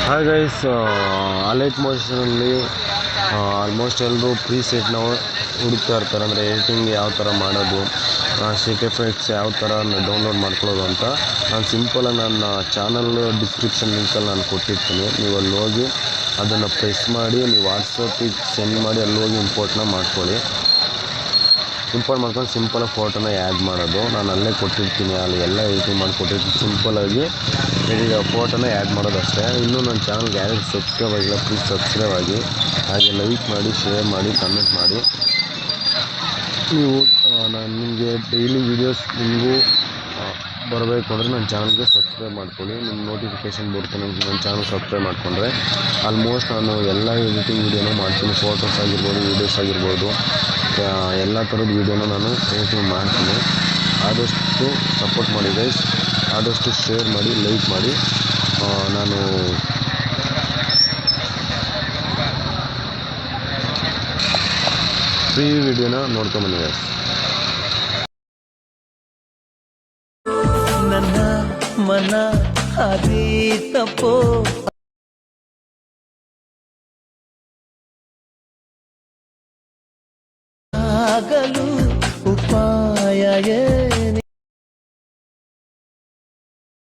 Hi guys, Alight ಮೋಷನಲ್ಲಿ almost ಎಲ್ಲರೂ ಪ್ರೀಸೆಟ್ನ ಹುಡುಕ್ತಾ ಇರ್ತಾರೆ. ಅಂದರೆ ಎಡಿಟಿಂಗ್ ಯಾವ ಥರ ಮಾಡೋದು, ಶೇಕ್ ಎಫೆಕ್ಟ್ಸ್ ಯಾವ ಥರ ಡೌನ್ಲೋಡ್ ಮಾಡ್ಕೊಳ್ಳೋದು ಅಂತ ನಾನು ಸಿಂಪಲಾಗಿ ನನ್ನ ಚಾನಲ್ ಡಿಸ್ಕ್ರಿಪ್ಷನ್ ಲಿಂಕಲ್ಲಿ ನಾನು ಕೊಟ್ಟಿರ್ತೀನಿ. ನೀವು ಅಲ್ಲಿ ಹೋಗಿ ಅದನ್ನು ಪ್ರೆಸ್ ಮಾಡಿ ನೀವು ವಾಟ್ಸಪ್ಪಿಗೆ ಸೆಂಡ್ ಮಾಡಿ ಅಲ್ಲಿ ಹೋಗಿ ಇಂಪೋರ್ಟ್ನ ಮಾಡ್ಕೊಳ್ಳಿ. ಇಂಪೋರ್ಟ್ ಮಾಡ್ಕೊಂಡು ಸಿಂಪಲಾಗಿ ಫೋಟೋನ ಆ್ಯಡ್ ಮಾಡೋದು ನಾನು ಅಲ್ಲೇ ಕೊಟ್ಟಿರ್ತೀನಿ. ಅಲ್ಲಿ ಎಲ್ಲ ಎಡಿಟಿಂಗ್ ಮಾಡಿಕೊಟ್ಟಿರ್ತೀನಿ. ಸಿಂಪಲಾಗಿ ಫೋಟೋನ ಆ್ಯಡ್ ಮಾಡೋದು ಅಷ್ಟೇ. ಇನ್ನೂ ನನ್ನ ಚಾನಲ್ಗೆ ಯಾರು ಸಬ್ಸ್ಕ್ರೈಬ್ ಆಗಿಲ್ಲ, ಪ್ಲೀಸ್ ಸಬ್ಸ್ಕ್ರೈಬ್ ಆಗಿ, ಹಾಗೆ ಲೈಕ್ ಮಾಡಿ, ಶೇರ್ ಮಾಡಿ, ಕಮೆಂಟ್ ಮಾಡಿ. ನೀವು ನಾನು ನಿಮಗೆ ಡೈಲಿ ವೀಡಿಯೋಸ್ ನಿಮಗೂ ಬರಬೇಕು ಅಂದರೆ ನನ್ನ ಚಾನಲ್ಗೆ ಸಬ್ಸ್ಕ್ರೈಬ್ ಮಾಡ್ಕೊಳ್ಳಿ. ನಿಮ್ಮ ನೋಟಿಫಿಕೇಷನ್ ಬರುತ್ತೆ. ನನ್ನ ಚಾನಲ್ ಸಬ್ಸ್ಕ್ರೈಬ್ ಮಾಡಿಕೊಂಡ್ರೆ ಆಲ್ಮೋಸ್ಟ್ ನಾನು ಎಲ್ಲ ಎಡಿಟಿಂಗ್ ವೀಡಿಯೋನೂ ಮಾಡ್ತೀನಿ. ಫೋಟೋಸ್ ಆಗಿರ್ಬೋದು, ವೀಡಿಯೋಸ್ ಆಗಿರ್ಬೋದು, ಎಲ್ಲ ಥರದ ವೀಡಿಯೋನ ನಾನು ಎಡಿಟಿಂಗ್ ಮಾಡ್ತೀನಿ. ಆದಷ್ಟು ಸಪೋರ್ಟ್ ಮಾಡಿ ಗೈಸ್, ಆದಷ್ಟು ಶೇರ್ ಮಾಡಿ, ಲೈಕ್ ಮಾಡಿ. ನಾನು ಫ್ರೀ ವಿಡಿಯೋನ ನೋಡ್ಕೊಂಬನ್ನಿ ಗೈಸ್. ನನ್ನ ಮನ ಹರಿತಪೋ ಆಗಲು ಉಪಾಯ